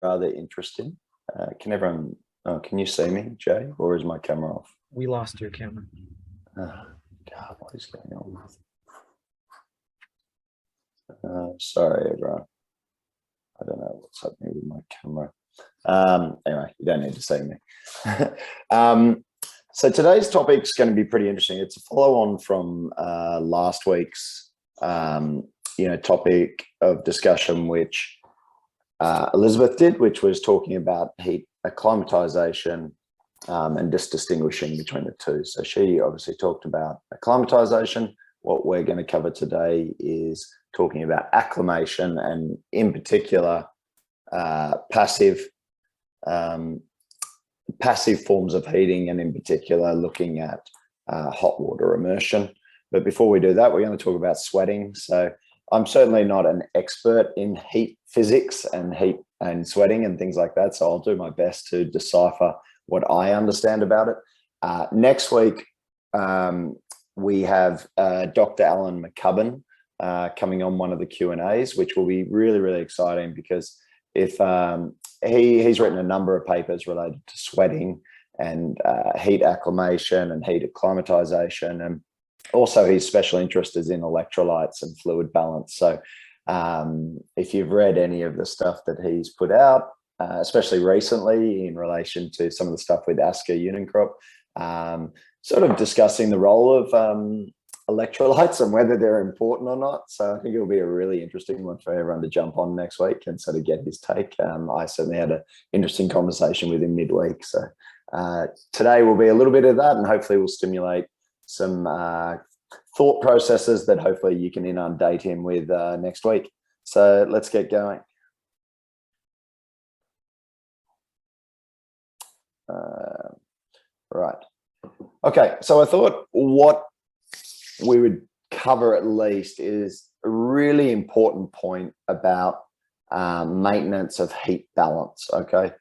rather interesting. Can everyone, can you see me, Jay, or is my camera off? We lost your camera. Oh, God, what is going on? Sorry, everyone. I don't know what's happening with my camera. Anyway, you don't need to see me. So today's topic is going to be pretty interesting. It's a follow-on from last week's, topic of discussion, which Elizabeth did, which was talking about heat acclimatization and just distinguishing between the two. So she obviously talked about acclimatization. What we're going to cover today is talking about acclimation, and in particular, passive forms of heating, and in particular looking at hot water immersion. But before we do that, we're going to talk about sweating. So I'm certainly not an expert in heat physics and heat and sweating and things like that, so I'll do my best to decipher what I understand about it. Next week, we have Dr. Alan McCubbin coming on one of the Q&As, which will be really, really exciting, because if he's written a number of papers related to sweating and heat acclimation and heat acclimatization, and also his special interest is in electrolytes and fluid balance. So if you've read any of the stuff that he's put out, especially recently in relation to some of the stuff with Asker Unicrop, sort of discussing the role of electrolytes and whether they're important or not. So I think it'll be a really interesting one for everyone to jump on next week and sort of get his take. I certainly had an interesting conversation with him midweek. So today will be a little bit of that, and hopefully we'll stimulate some thought processes that hopefully you can inundate him with next week. So let's get going. Right. Okay, so I thought what we would cover at least is a really important point about maintenance of heat balance, okay?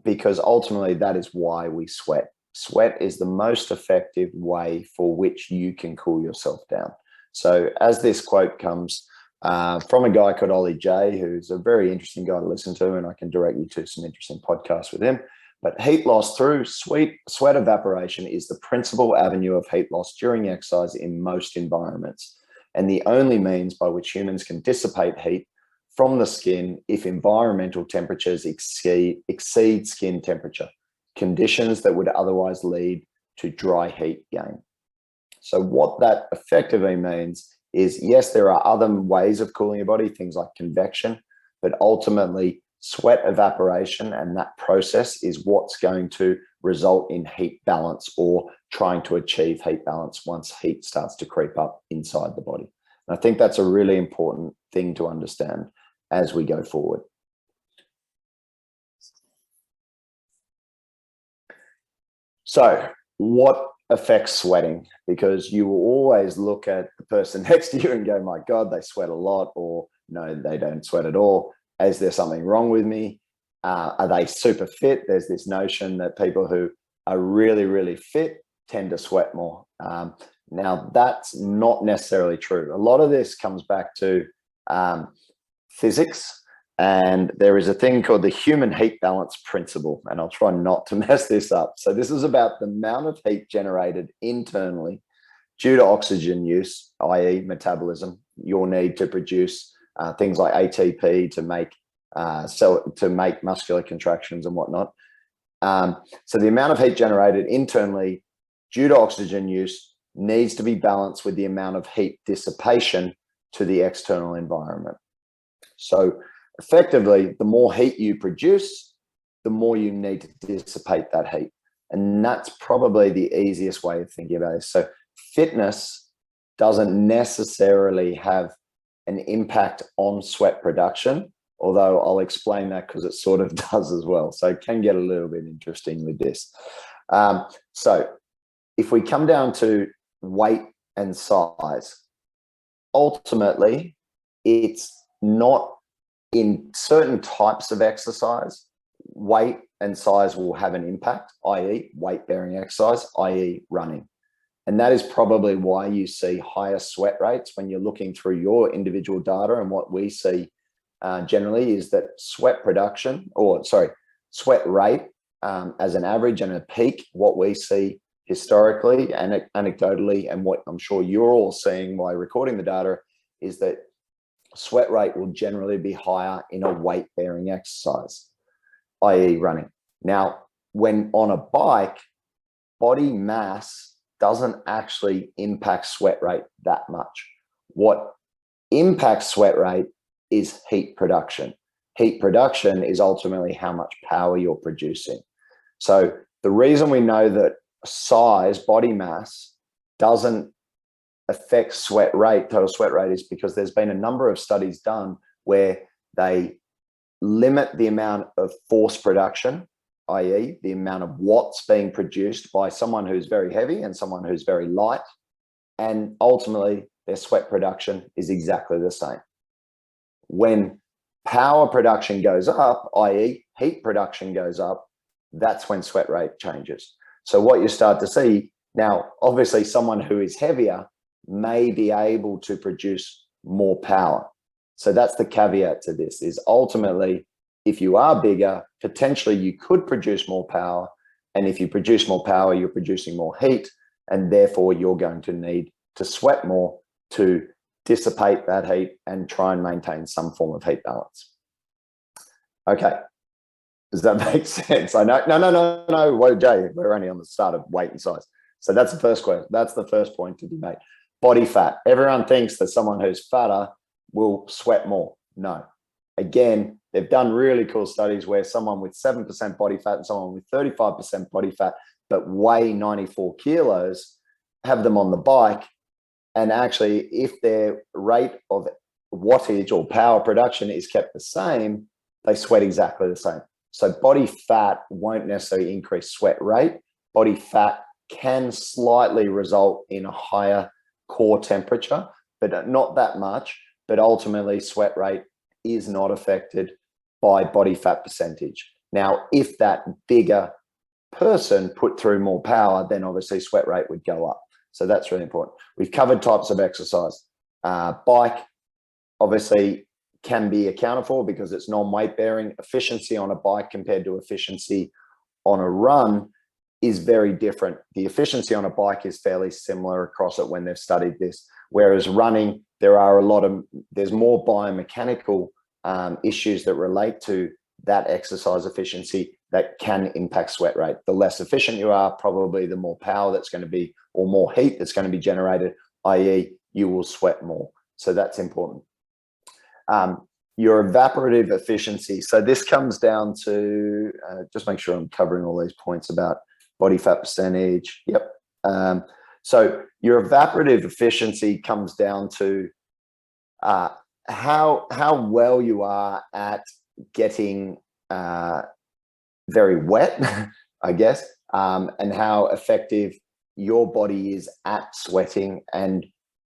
Because ultimately that is why we sweat. Sweat is the most effective way for which you can cool yourself down. So as this quote comes from a guy called Ollie J, who's a very interesting guy to listen to, and I can direct you to some interesting podcasts with him. But heat loss through sweat evaporation is the principal avenue of heat loss during exercise in most environments, and the only means by which humans can dissipate heat from the skin if environmental temperatures exceed skin temperature, conditions that would otherwise lead to dry heat gain. So what that effectively means is, yes, there are other ways of cooling your body, things like convection, but ultimately sweat evaporation and that process is what's going to result in heat balance, or trying to achieve heat balance once heat starts to creep up inside the body. And I think that's a really important thing to understand as we go forward. So what affects sweating? Because you will always look at the person next to you and go, my God, they sweat a lot, or no, they don't sweat at all. Is there something wrong with me? Are they super fit? There's this notion that people who are really, really fit tend to sweat more. Now, that's not necessarily true. A lot of this comes back to physics, and there is a thing called the human heat balance principle, and I'll try not to mess this up. So this is about the amount of heat generated internally due to oxygen use, i.e. metabolism, your need to produce things like ATP to make muscular contractions and whatnot. So the amount of heat generated internally due to oxygen use needs to be balanced with the amount of heat dissipation to the external environment. So effectively, the more heat you produce, the more you need to dissipate that heat. And that's probably the easiest way of thinking about it. So fitness doesn't necessarily have an impact on sweat production, although I'll explain that because it sort of does as well. So it can get a little bit interesting with this. So if we come down to weight and size, ultimately, it's not in certain types of exercise, weight and size will have an impact, i.e. weight-bearing exercise, i.e. running. And that is probably why you see higher sweat rates when you're looking through your individual data and what we see generally is that sweat production, sweat rate as an average and a peak, what we see historically and anecdotally, and what I'm sure you're all seeing by recording the data, is that sweat rate will generally be higher in a weight-bearing exercise, i.e. running. Now, when on a bike, body mass doesn't actually impact sweat rate that much. What impacts sweat rate is heat production. Heat production is ultimately how much power you're producing. So the reason we know that size, body mass, doesn't affect sweat rate, total sweat rate, is because there's been a number of studies done where they limit the amount of force production, i.e. the amount of watts being produced by someone who's very heavy and someone who's very light, and ultimately their sweat production is exactly the same. When power production goes up, i.e. heat production goes up, that's when sweat rate changes. So what you start to see now, obviously someone who is heavier may be able to produce more power. So that's the caveat to this, is ultimately, if you are bigger, potentially you could produce more power. And if you produce more power, you're producing more heat, and therefore you're going to need to sweat more to dissipate that heat and try and maintain some form of heat balance. Okay, does that make sense? I know, no, whoa, Jay, we're only on the start of weight and size. So that's the first question. That's the first point to be made. Body fat. Everyone thinks that someone who's fatter will sweat more. No. Again, they've done really cool studies where someone with 7% body fat and someone with 35% body fat, but weigh 94 kilos, have them on the bike. And actually, if their rate of wattage or power production is kept the same, they sweat exactly the same. So body fat won't necessarily increase sweat rate. Body fat can slightly result in a higher core temperature, but not that much. But ultimately, sweat rate is not affected by body fat percentage. Now, if that bigger person put through more power, then obviously sweat rate would go up. So that's really important. We've covered types of exercise. Bike, obviously, can be accounted for because it's non-weight bearing. Efficiency on a bike compared to efficiency on a run is very different. The efficiency on a bike is fairly similar across it when they've studied this. Whereas running, there's more biomechanical issues that relate to that exercise efficiency that can impact sweat rate. The less efficient you are, probably the more power that's going to be, or more heat that's going to be generated, i.e. you will sweat more. So that's important. Your evaporative efficiency. So this comes down to, just make sure I'm covering all these points about body fat percentage. Yep. So your evaporative efficiency comes down to how well you are at getting very wet, I guess, and how effective your body is at sweating and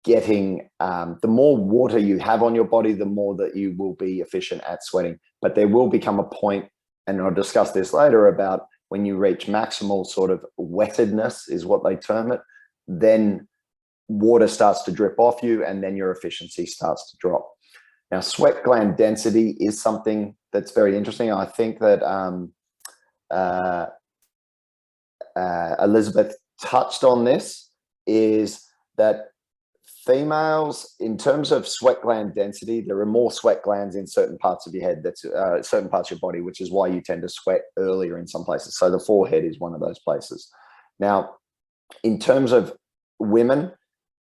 getting, the more water you have on your body, the more that you will be efficient at sweating. But there will become a point, and I'll discuss this later, about when you reach maximal sort of wettedness is what they term it, then water starts to drip off you and then your efficiency starts to drop. Now, sweat gland density is something that's very interesting. I think that Elizabeth touched on this, is that females, in terms of sweat gland density, there are more sweat glands in certain parts of your head, that's certain parts of your body, which is why you tend to sweat earlier in some places. So the forehead is one of those places. Now, in terms of women,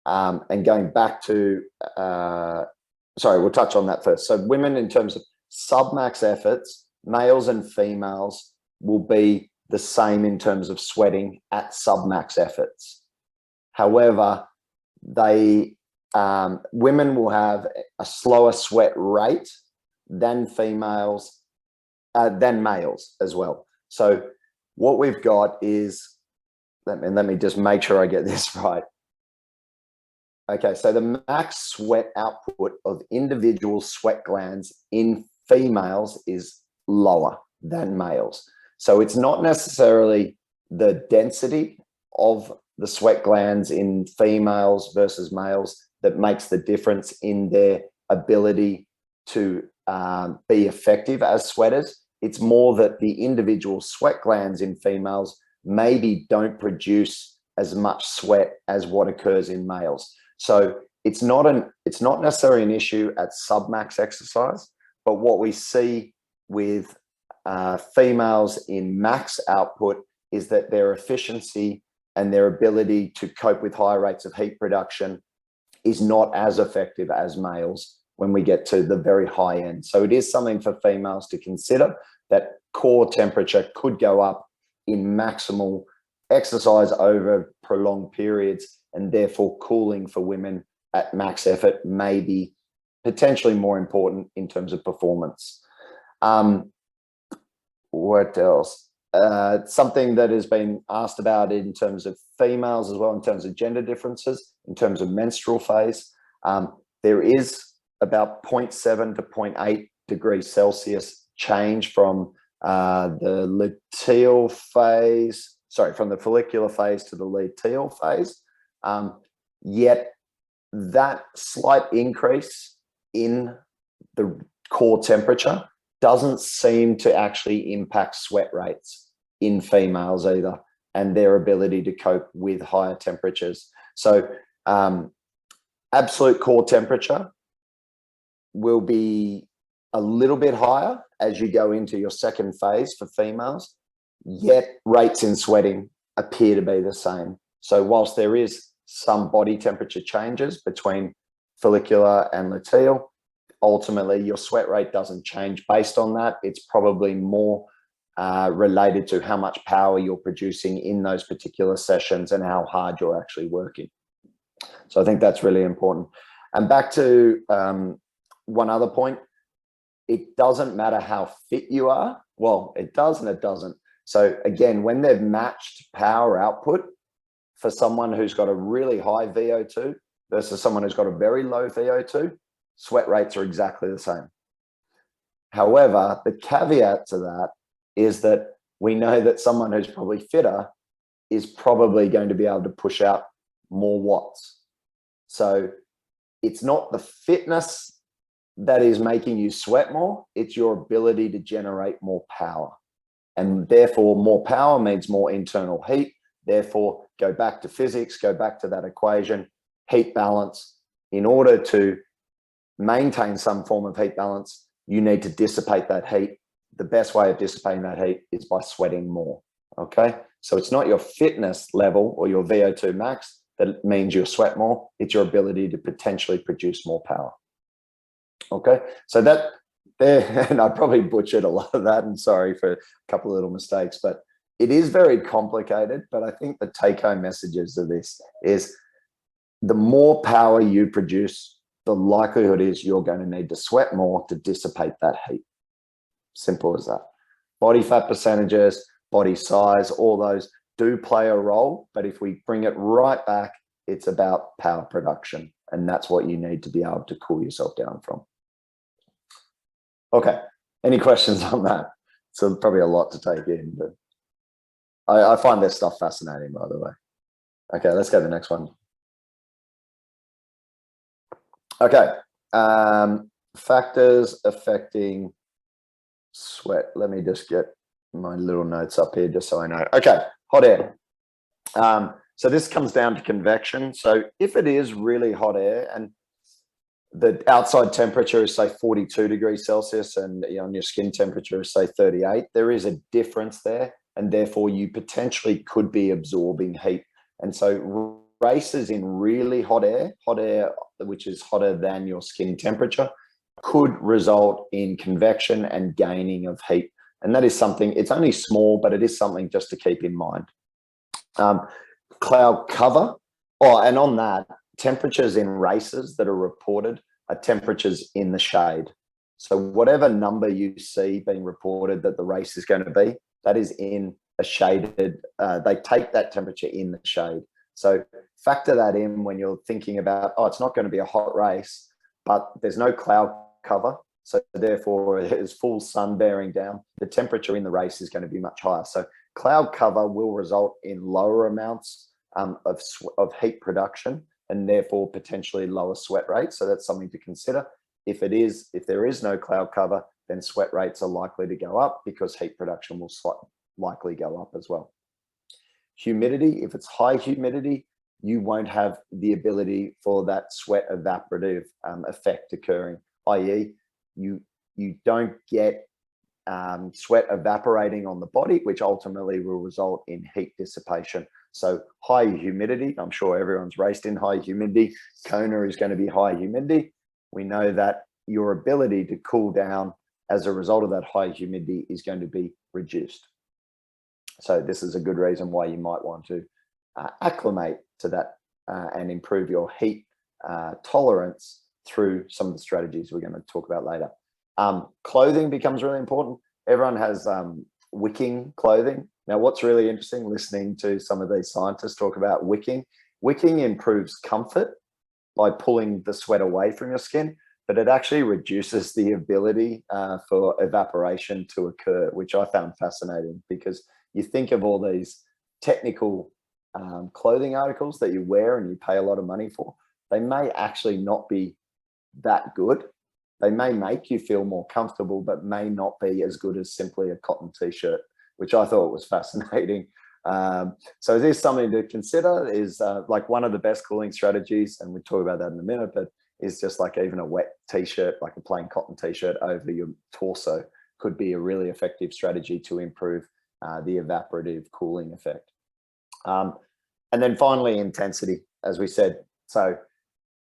and going back to, sorry, we'll touch on that first. So women, in terms of submax efforts, males and females will be the same in terms of sweating at submax efforts. However, women will have a slower sweat rate than females, than males as well. So what we've got is, let me just make sure I get this right. Okay, so the max sweat output of individual sweat glands in females is lower than males. So it's not necessarily the density of the sweat glands in females versus males that makes the difference in their ability to be effective as sweaters. It's more that the individual sweat glands in females maybe don't produce as much sweat as what occurs in males. So it's not necessarily an issue at submax exercise, but what we see with females in max output is that their efficiency and their ability to cope with higher rates of heat production is not as effective as males when we get to the very high end. So it is something for females to consider, that core temperature could go up in maximal exercise over prolonged periods, and therefore cooling for women at max effort may be potentially more important in terms of performance. What else? Something that has been asked about in terms of females as well, in terms of gender differences, in terms of menstrual phase, there is about 0.7 to 0.8 degrees Celsius change from the luteal phase, from the follicular phase to the luteal phase. Yet that slight increase in the core temperature doesn't seem to actually impact sweat rates in females either, and their ability to cope with higher temperatures. So absolute core temperature will be a little bit higher as you go into your second phase for females, yet rates in sweating appear to be the same. So whilst there is some body temperature changes between follicular and luteal, ultimately your sweat rate doesn't change based on that. It's probably more related to how much power you're producing in those particular sessions and how hard you're actually working. So I think that's really important. And back to one other point, it doesn't matter how fit you are. Well, it does and it doesn't. So again, when they've matched power output for someone who's got a really high VO2 versus someone who's got a very low VO2, sweat rates are exactly the same. However, the caveat to that is that we know that someone who's probably fitter is probably going to be able to push out more watts. So it's not the fitness that is making you sweat more, it's your ability to generate more power. And therefore, more power means more internal heat. Therefore, go back to physics, go back to that equation, heat balance. In order to maintain some form of heat balance, you need to dissipate that heat. The best way of dissipating that heat is by sweating more, okay? So it's not your fitness level or your VO2 max that means you'll sweat more, it's your ability to potentially produce more power. Okay, so that there, and I probably butchered a lot of that, and sorry for a couple of little mistakes, but it is very complicated. But I think the take-home messages of this is the more power you produce, the likelihood is you're going to need to sweat more to dissipate that heat. Simple as that. Body fat percentages, body size, all those do play a role, but if we bring it right back, it's about power production, and that's what you need to be able to cool yourself down from. Okay, any questions on that? So probably a lot to take in, but I find this stuff fascinating, by the way. Okay, let's go to the next one. Okay, factors affecting sweat. Let me just get my little notes up here just so I know. Okay, hot air. So this comes down to convection. So if it is really hot air and the outside temperature is say 42 degrees Celsius and on your skin temperature is say 38, there is a difference there, and therefore you potentially could be absorbing heat. And so races in really hot air which is hotter than your skin temperature, could result in convection and gaining of heat. And that is something, it's only small, but it is something just to keep in mind. Cloud cover, and on that, temperatures in races that are reported are temperatures in the shade. So whatever number you see being reported that the race is going to be, that is in a shaded, they take that temperature in the shade. So factor that in when you're thinking about, it's not going to be a hot race, but there's no cloud cover. So therefore it is full sun bearing down. The temperature in the race is going to be much higher. So cloud cover will result in lower amounts of heat production and therefore potentially lower sweat rates. So that's something to consider. If there is no cloud cover, then sweat rates are likely to go up because heat production will likely go up as well. Humidity, if it's high humidity, you won't have the ability for that sweat evaporative effect occurring, i.e. you don't get sweat evaporating on the body, which ultimately will result in heat dissipation. So high humidity, I'm sure everyone's raced in high humidity. Kona is going to be high humidity. We know that your ability to cool down as a result of that high humidity is going to be reduced. So this is a good reason why you might want to acclimate to that and improve your heat tolerance through some of the strategies we're going to talk about later. Clothing becomes really important. Everyone has wicking clothing. Now, what's really interesting, listening to some of these scientists talk about wicking improves comfort by pulling the sweat away from your skin, but it actually reduces the ability for evaporation to occur, which I found fascinating, because you think of all these technical clothing articles that you wear and you pay a lot of money for, they may actually not be that good. They may make you feel more comfortable, but may not be as good as simply a cotton t-shirt, which I thought was fascinating. So it is something to consider. Is like one of the best cooling strategies, and we'll talk about that in a minute, but is just like even a wet t-shirt, like a plain cotton t-shirt over your torso, could be a really effective strategy to improve the evaporative cooling effect. And then finally, intensity, as we said. So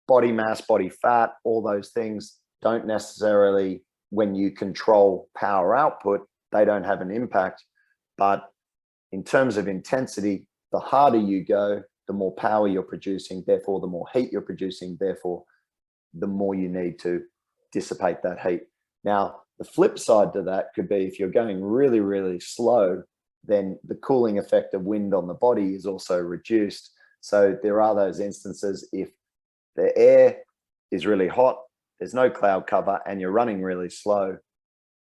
body mass, body fat, all those things don't necessarily, when you control power output, they don't have an impact. But in terms of intensity, the harder you go, the more power you're producing, therefore the more heat you're producing, therefore the more you need to dissipate that heat. Now, the flip side to that could be if you're going really, really slow, then the cooling effect of wind on the body is also reduced. So there are those instances if the air is really hot, there's no cloud cover, and you're running really slow,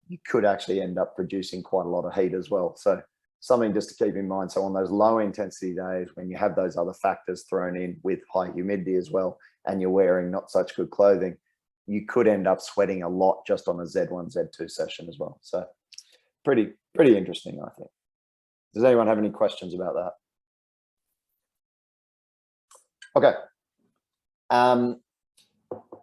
you could actually end up producing quite a lot of heat as well. So something just to keep in mind. So on those low intensity days, when you have those other factors thrown in with high humidity as well, and you're wearing not such good clothing, you could end up sweating a lot just on a Z1, Z2 session as well. So pretty interesting, I think. Does anyone have any questions about that? Okay.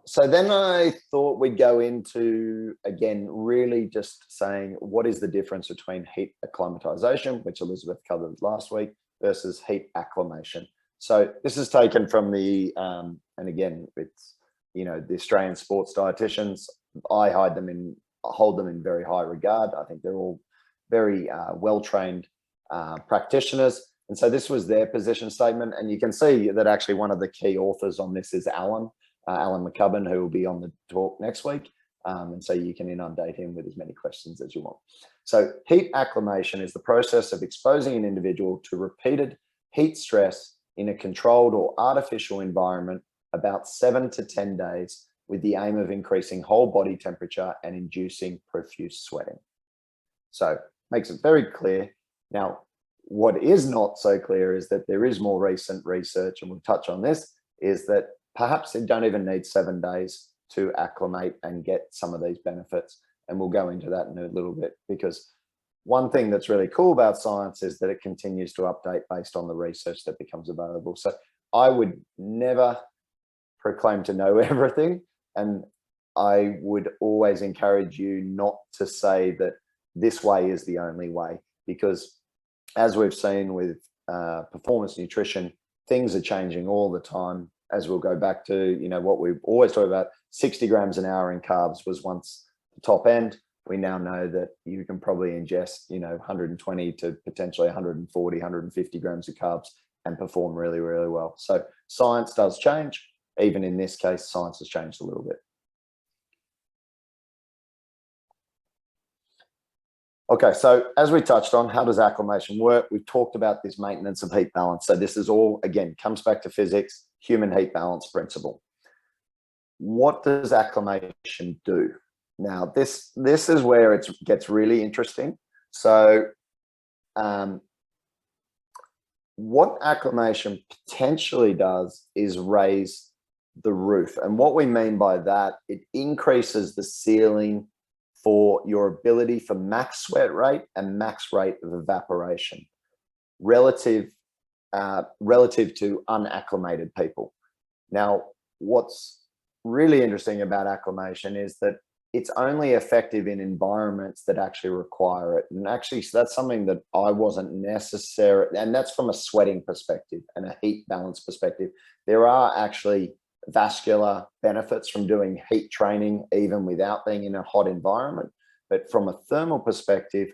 So then I thought we'd go into, again, really just saying what is the difference between heat acclimatization, which Elizabeth covered last week, versus heat acclimation. So this is taken from the, and again, it's, you know, the Australian sports dietitians. I hold them in very high regard. I think they're all very well-trained practitioners. And so this was their position statement. And you can see that actually one of the key authors on this is Alan McCubbin, who will be on the talk next week. And so you can inundate him with as many questions as you want. So heat acclimation is the process of exposing an individual to repeated heat stress in a controlled or artificial environment about 7 to 10 days with the aim of increasing whole body temperature and inducing profuse sweating. So makes it very clear. Now, what is not so clear is that there is more recent research, and we'll touch on this, is that perhaps you don't even need 7 days to acclimate and get some of these benefits. And we'll go into that in a little bit, because one thing that's really cool about science is that it continues to update based on the research that becomes available. So I would never proclaim to know everything. And I would always encourage you not to say that this way is the only way, because as we've seen with performance nutrition, things are changing all the time. As we'll go back to, you know, what we've always talked about, 60 grams an hour in carbs was once the top end. We now know that you can probably ingest, you know, 120 to potentially 140, 150 grams of carbs and perform really, really well. So science does change. Even in this case, science has changed a little bit. Okay, so as we touched on, how does acclimation work? We've talked about this maintenance of heat balance. So this is all, again, comes back to physics, human heat balance principle. What does acclimation do? Now, this is where it gets really interesting. So what acclimation potentially does is raise the roof. And what we mean by that, it increases the ceiling for your ability for max sweat rate and max rate of evaporation relative to unacclimated people. Now, what's really interesting about acclimation is that it's only effective in environments that actually require it. And actually, so that's something that I wasn't necessary, and that's from a sweating perspective and a heat balance perspective. There are actually vascular benefits from doing heat training, even without being in a hot environment. But from a thermal perspective,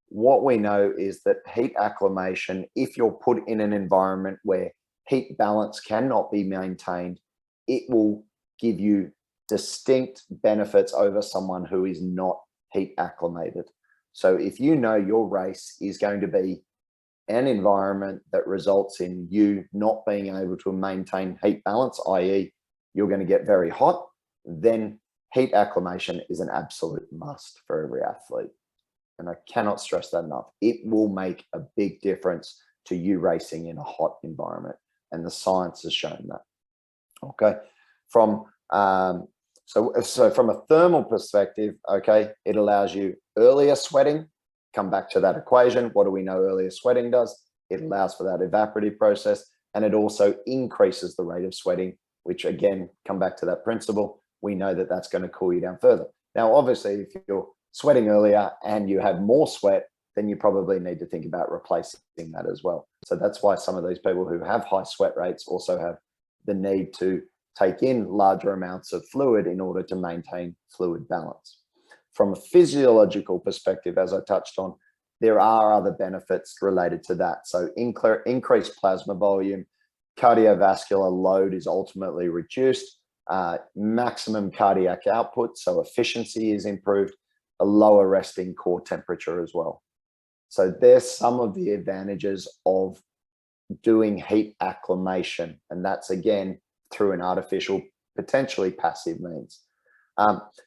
what we know is that heat acclimation, if you're put in an environment where heat balance cannot be maintained, it will give you distinct benefits over someone who is not heat acclimated. So if you know your race is going to be an environment that results in you not being able to maintain heat balance, i.e. you're going to get very hot, then heat acclimation is an absolute must for every athlete. And I cannot stress that enough. It will make a big difference to you racing in a hot environment. And the science has shown that. Okay. From from a thermal perspective, okay, it allows you earlier sweating. Come back to that equation. What do we know earlier sweating does? It allows for that evaporative process, and it also increases the rate of sweating, which again, come back to that principle. We know that that's going to cool you down further. Now, obviously, if you're sweating earlier and you have more sweat, then you probably need to think about replacing that as well. So that's why some of these people who have high sweat rates also have the need to take in larger amounts of fluid in order to maintain fluid balance. From a physiological perspective, as I touched on, there are other benefits related to that. So increased plasma volume, cardiovascular load is ultimately reduced, maximum cardiac output, so efficiency is improved, a lower resting core temperature as well. So there's some of the advantages of doing heat acclimation, and that's again through an artificial, potentially passive means.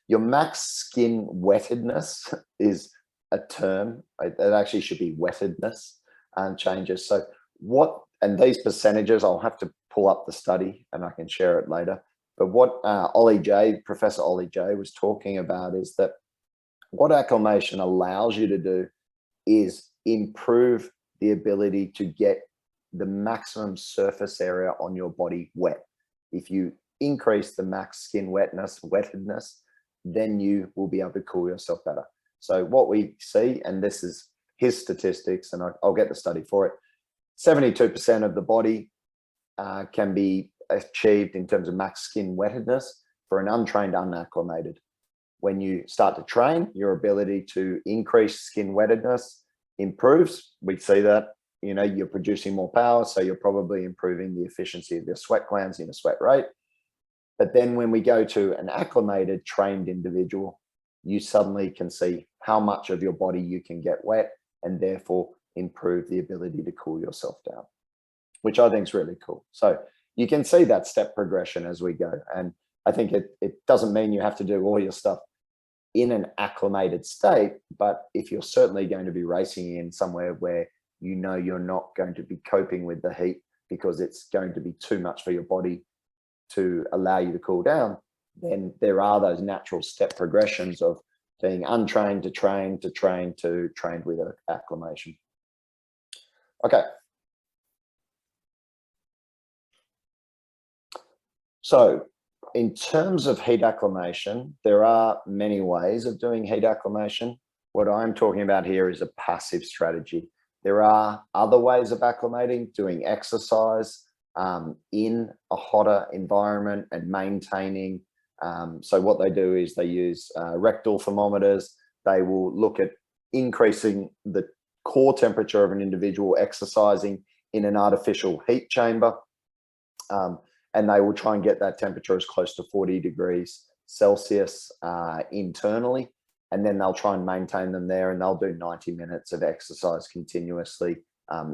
Your max skin wettedness is a term. It actually should be wettedness changes. So what, and these percentages, I'll have to pull up the study and I can share it later. But what Professor Ollie J was talking about is that what acclimation allows you to do is improve the ability to get the maximum surface area on your body wet. If you increase the max skin wettedness, then you will be able to cool yourself better. So what we see, and this is his statistics, and I'll get the study for it, 72% of the body can be achieved in terms of max skin wettedness for an untrained, unacclimated. When you start to train, your ability to increase skin wettedness improves. We see that, you know, you're producing more power, so you're probably improving the efficiency of your sweat glands in a sweat rate. But then when we go to an acclimated, trained individual, you suddenly can see how much of your body you can get wet and therefore improve the ability to cool yourself down, which I think is really cool. So you can see that step progression as we go. And I think it doesn't mean you have to do all your stuff in an acclimated state, but if you're certainly going to be racing in somewhere where you know you're not going to be coping with the heat because it's going to be too much for your body to allow you to cool down, then there are those natural step progressions of being untrained to trained to trained to trained with acclimation. Okay. So in terms of heat acclimation, there are many ways of doing heat acclimation. What I'm talking about here is a passive strategy. There are other ways of acclimating, doing exercise in a hotter environment and maintaining. So what they do is they use rectal thermometers. They will look at increasing the core temperature of an individual exercising in an artificial heat chamber. And they will try and get that temperature as close to 40 degrees Celsius internally. And then they'll try and maintain them there, and they'll do 90 minutes of exercise continuously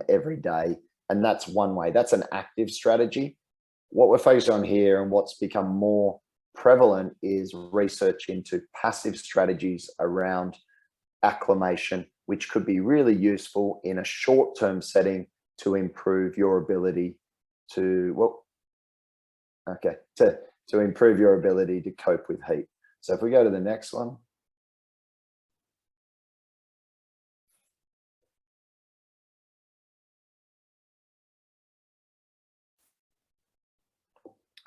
every day. And that's one way. That's an active strategy. What we're focused on here and what's become more prevalent is research into passive strategies around acclimation, which could be really useful in a short-term setting to improve your ability to, well, Okay, to improve your ability to cope with heat. So if we go to the next one.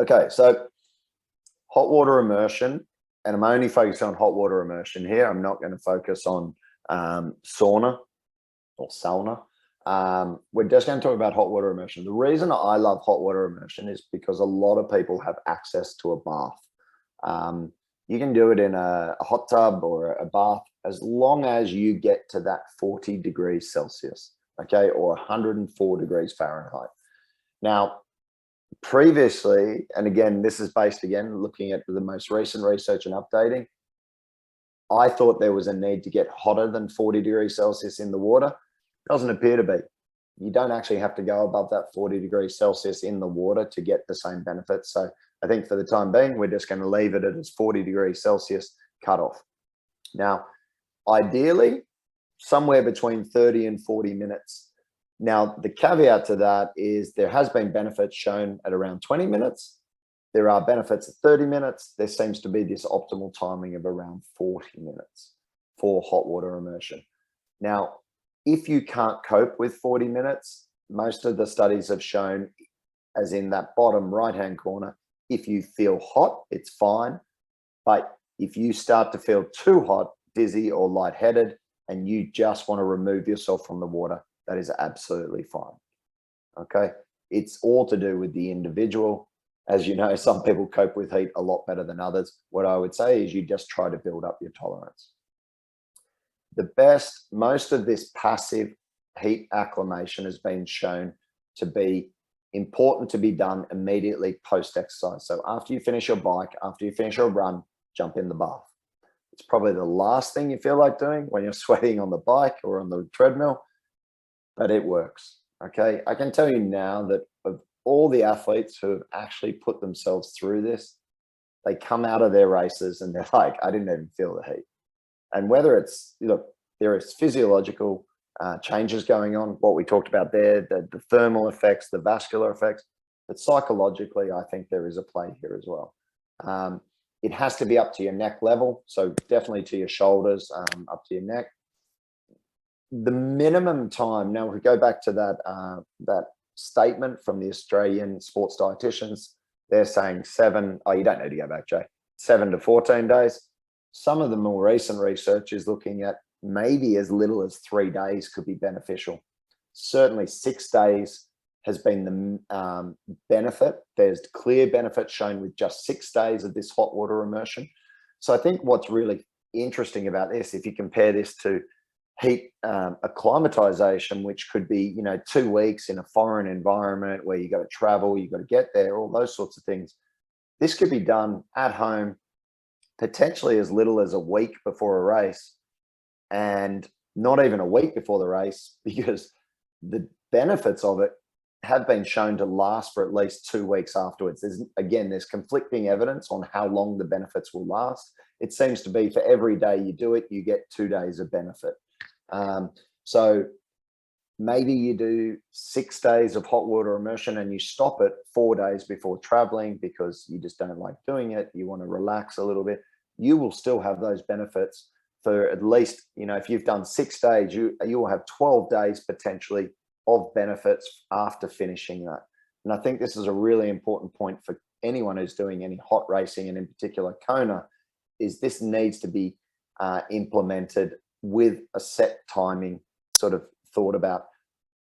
Okay, so hot water immersion, and I'm only focused on hot water immersion here. I'm not going to focus on sauna or sauna. We're just going to talk about hot water immersion. The reason I love hot water immersion is because a lot of people have access to a bath. You can do it in a hot tub or a bath as long as you get to that 40 degrees Celsius, okay, or 104 degrees Fahrenheit. Now, previously, and again, this is based again looking at the most recent research and updating, I thought there was a need to get hotter than 40 degrees Celsius in the water. Doesn't appear to be. You don't actually have to go above that 40 degrees Celsius in the water to get the same benefits. So I think for the time being, we're just going to leave it at its 40 degrees Celsius cutoff. Now, ideally, somewhere between 30 and 40 minutes. Now, the caveat to that is there has been benefits shown at around 20 minutes. There are benefits at 30 minutes. There seems to be this optimal timing of around 40 minutes for hot water immersion. Now, if you can't cope with 40 minutes, most of the studies have shown, as in that bottom right-hand corner, if you feel hot, it's fine. But if you start to feel too hot, dizzy or lightheaded, and you just want to remove yourself from the water, that is absolutely fine. Okay. It's all to do with the individual. As you know, some people cope with heat a lot better than others. What I would say is you just try to build up your tolerance. Most of this passive heat acclimation has been shown to be important to be done immediately post-exercise. So after you finish your bike, after you finish your run, jump in the bath. It's probably the last thing you feel like doing when you're sweating on the bike or on the treadmill, but it works. Okay. I can tell you now that of all the athletes who have actually put themselves through this, they come out of their races and they're like, I didn't even feel the heat. And whether it's, there is physiological changes going on, what we talked about there, the thermal effects, the vascular effects, but psychologically, I think there is a play here as well. It has to be up to your neck level. So definitely to your shoulders, up to your neck. The minimum time, now we go back to that statement from the Australian sports dietitians, they're saying you don't need to go back, Jay, 7 to 14 days. Some of the more recent research is looking at maybe as little as 3 days could be beneficial. Certainly 6 days has been the benefit. There's clear benefit shown with just 6 days of this hot water immersion. So I think what's really interesting about this, if you compare this to heat acclimatization, which could be 2 weeks in a foreign environment where you got to travel, you got to get there, all those sorts of things. This could be done at home, potentially as little as a week before a race, and not even a week before the race, because the benefits of it have been shown to last for at least 2 weeks afterwards. There's conflicting evidence on how long the benefits will last. It seems to be for every day you do it, you get 2 days of benefit. So maybe you do 6 days of hot water immersion and you stop it 4 days before traveling because you just don't like doing it. You want to relax a little bit. You will still have those benefits for at least, if you've done 6 days, you will have 12 days potentially of benefits after finishing that. And I think this is a really important point for anyone who's doing any hot racing, and in particular Kona, is this needs to be implemented with a set timing sort of thought about.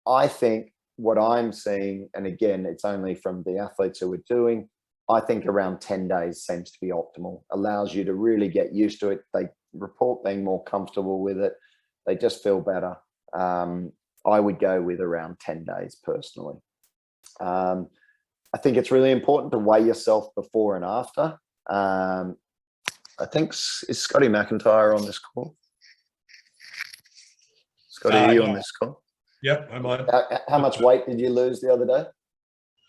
I think what I'm seeing, and again, it's only from the athletes who are doing, I think around 10 days seems to be optimal, allows you to really get used to it. They report being more comfortable with it. They just feel better. I would go with around 10 days personally. I think it's really important to weigh yourself before and after. I think, is Scotty McIntyre on this call? Scotty, are you on this call? Yep, I'm on. How much weight did you lose the other day?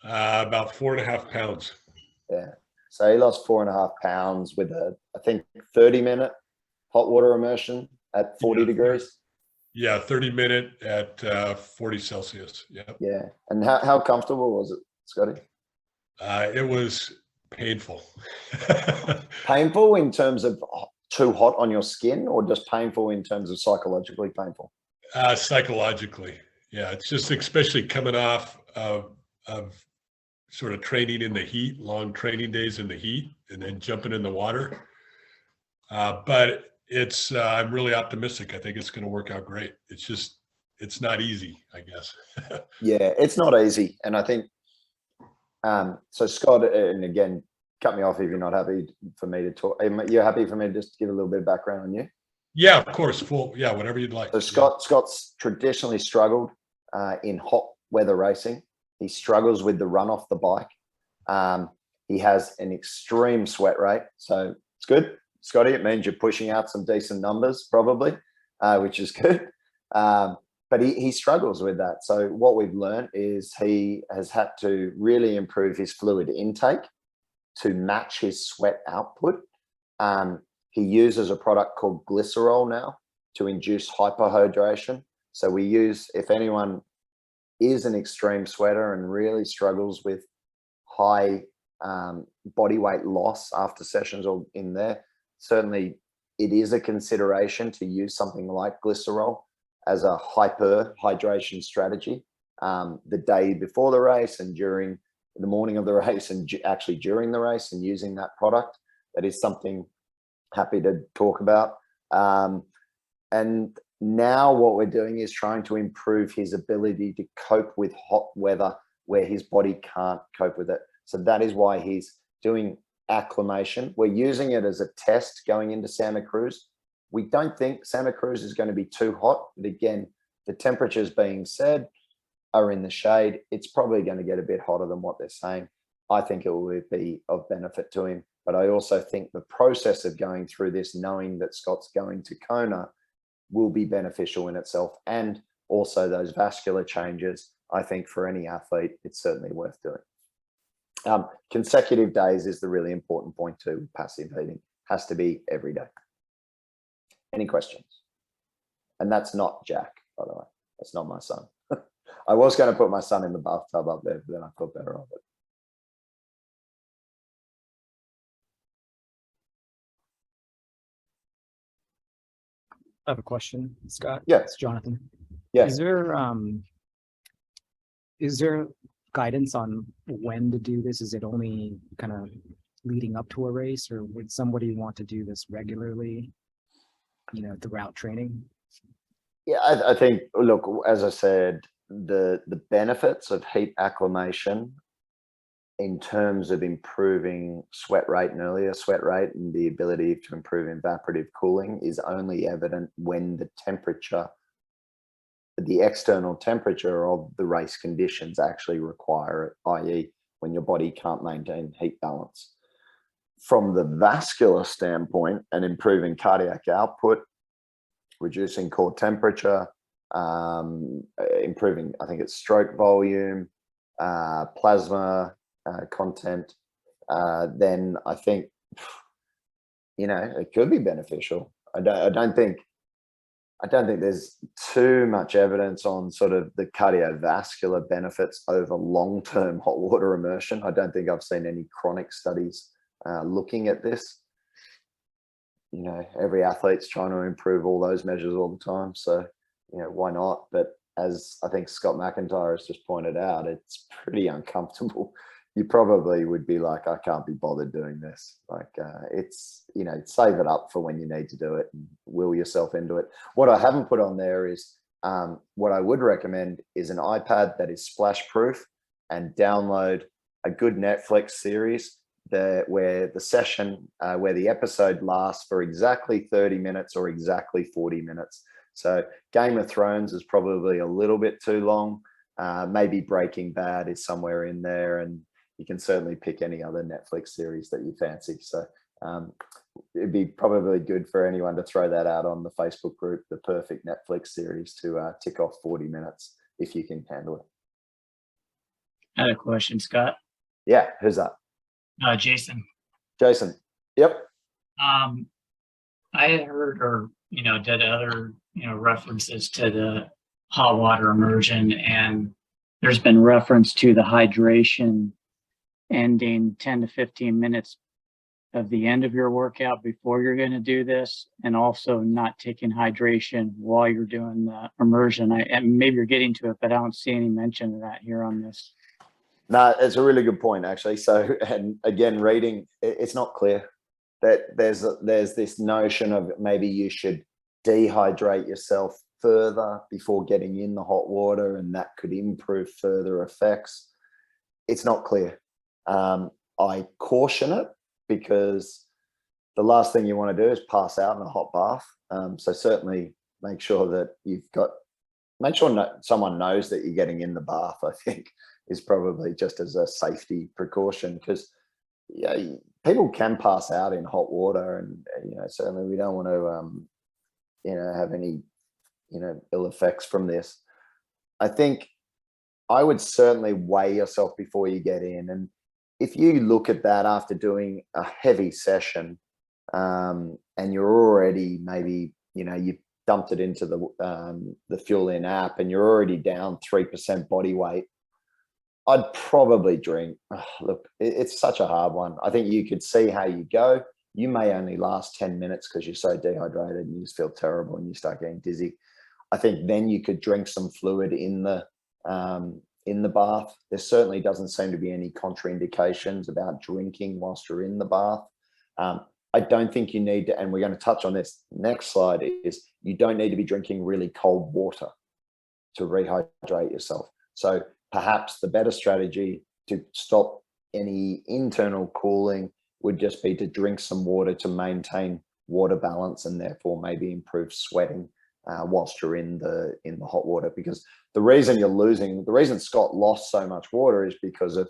About 4.5 pounds. Yeah. So he lost 4.5 pounds with I think 30-minute hot water immersion at 40 degrees. Yeah, 30-minute at 40 Celsius. Yeah. Yeah. And how comfortable was it, Scotty? It was painful. Painful in terms of too hot on your skin, or just painful in terms of psychologically painful? Psychologically, yeah. It's just especially coming off of sort of training in the heat, long training days in the heat, and then jumping in the water. But it's I'm really optimistic. I think it's going to work out great. It's not easy, I guess. Yeah, it's not easy, and I think so. Scott, and again, cut me off if you're not happy for me to talk. You're happy for me to just give a little bit of background on you? Yeah, of course. Yeah, whatever you'd like. So Scott's traditionally struggled in hot weather racing. He struggles with the run off the bike. He has an extreme sweat rate, so it's good, Scotty. It means you're pushing out some decent numbers, probably, which is good. But he struggles with that. So what we've learned is he has had to really improve his fluid intake to match his sweat output. He uses a product called glycerol now to induce hyperhydration. So we use, if anyone is an extreme sweater and really struggles with high body weight loss after sessions or in there, certainly it is a consideration to use something like glycerol as a hyperhydration strategy the day before the race and during the morning of the race, and actually during the race, and using that product. That is something happy to talk about. And now what we're doing is trying to improve his ability to cope with hot weather where his body can't cope with it. So that is why he's doing acclimation. We're using it as a test going into Santa Cruz. We don't think Santa Cruz is going to be too hot, but again, the temperatures being said are in the shade. It's probably going to get a bit hotter than what they're saying. I think it will be of benefit to him, but I also think the process of going through this, knowing that Scott's going to Kona, will be beneficial in itself. And also those vascular changes, I think for any athlete, it's certainly worth doing. Consecutive days is the really important point too. Passive heating has to be every day. Any questions? And that's not Jack, by the way. That's not my son. I was going to put my son in the bathtub up there, but then I thought better of it. I have a question, Scott. Yeah. It's Jonathan. Yes. Is there guidance on when to do this? Is it only kind of leading up to a race, or would somebody want to do this regularly, throughout training? Yeah, I think, look, as I said, the benefits of heat acclimation in terms of improving sweat rate and earlier sweat rate and the ability to improve evaporative cooling is only evident when the temperature, the external temperature of the race conditions actually require it, i.e. when your body can't maintain heat balance. From the vascular standpoint and improving cardiac output, reducing core temperature, improving, I think it's stroke volume, plasma content, then I think, it could be beneficial. I don't think there's too much evidence on sort of the cardiovascular benefits over long-term hot water immersion. I don't think I've seen any chronic studies looking at this. Every athlete's trying to improve all those measures all the time. So, why not? But as I think Scott McIntyre has just pointed out, it's pretty uncomfortable. You probably would be like, I can't be bothered doing this. Like, it's, save it up for when you need to do it and will yourself into it. What I haven't put on there is, what I would recommend is an iPad that is splash proof, and download a good Netflix series where the session, where the episode lasts for exactly 30 minutes or exactly 40 minutes. So Game of Thrones is probably a little bit too long. Maybe Breaking Bad is somewhere in there, and you can certainly pick any other Netflix series that you fancy. So it'd be probably good for anyone to throw that out on the Facebook group, the perfect Netflix series to tick off 40 minutes if you can handle it. I had a question, Scott. Yeah, who's that? Jason. Jason. Yep. I had heard or did other references to the hot water immersion, and there's been reference to the hydration ending 10 to 15 minutes of the end of your workout before you're going to do this, and also not taking hydration while you're doing the immersion. And maybe you're getting to it, but I don't see any mention of that here on this. No, it's a really good point, actually. So, and again, reading, it's not clear that there's this notion of maybe you should dehydrate yourself further before getting in the hot water, and that could improve further effects. It's not clear. I caution it, because the last thing you want to do is pass out in a hot bath. So certainly make sure that make sure someone knows that you're getting in the bath, I think, is probably just as a safety precaution, because people can pass out in hot water, and certainly we don't want to have any ill effects from this. I think I would certainly weigh yourself before you get in, and if you look at that after doing a heavy session, and you're already maybe you dumped it into the Fuelin app and you're already down 3% body weight, I'd probably drink. Look, it's such a hard one. I think you could see how you go. You may only last 10 minutes because you're so dehydrated and you just feel terrible and you start getting dizzy. I think then you could drink some fluid in the bath. There certainly doesn't seem to be any contraindications about drinking whilst you're in the bath. I don't think you need to, and we're going to touch on this next slide, is you don't need to be drinking really cold water to rehydrate yourself. So perhaps the better strategy to stop any internal cooling would just be to drink some water to maintain water balance, and therefore maybe improve sweating whilst you're in the hot water. Because the reason Scott lost so much water is because of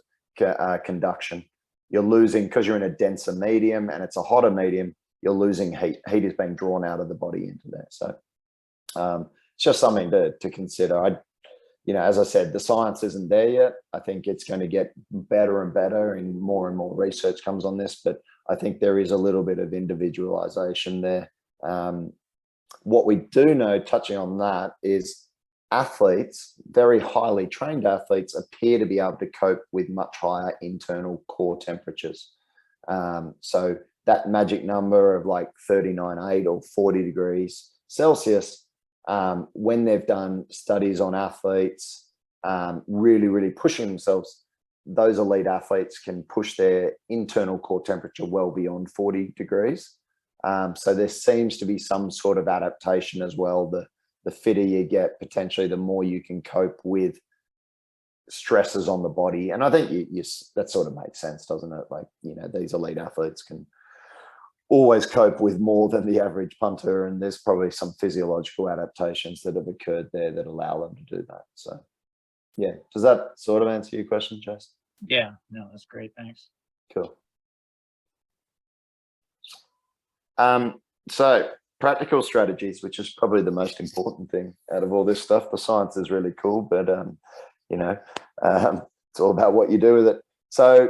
conduction. You're losing, because you're in a denser medium and it's a hotter medium, you're losing heat. Heat is being drawn out of the body into there. So it's just something to consider. As I said, the science isn't there yet. I think it's going to get better and better, and more research comes on this, but I think there is a little bit of individualization there. What we do know, touching on that, is athletes, very highly trained athletes, appear to be able to cope with much higher internal core temperatures. So that magic number of like 39.8 or 40 degrees Celsius, when they've done studies on athletes really pushing themselves, those elite athletes can push their internal core temperature well beyond 40 degrees. So there seems to be some sort of adaptation as well. The fitter you get, potentially, the more you can cope with stresses on the body. And I think that sort of makes sense, doesn't it? Like, these elite athletes can always cope with more than the average punter, and there's probably some physiological adaptations that have occurred there that allow them to do that. So yeah, does that sort of answer your question, Jason? Yeah, no, that's great. Thanks. Cool. So practical strategies, which is probably the most important thing out of all this stuff. The science is really cool, but it's all about what you do with it. So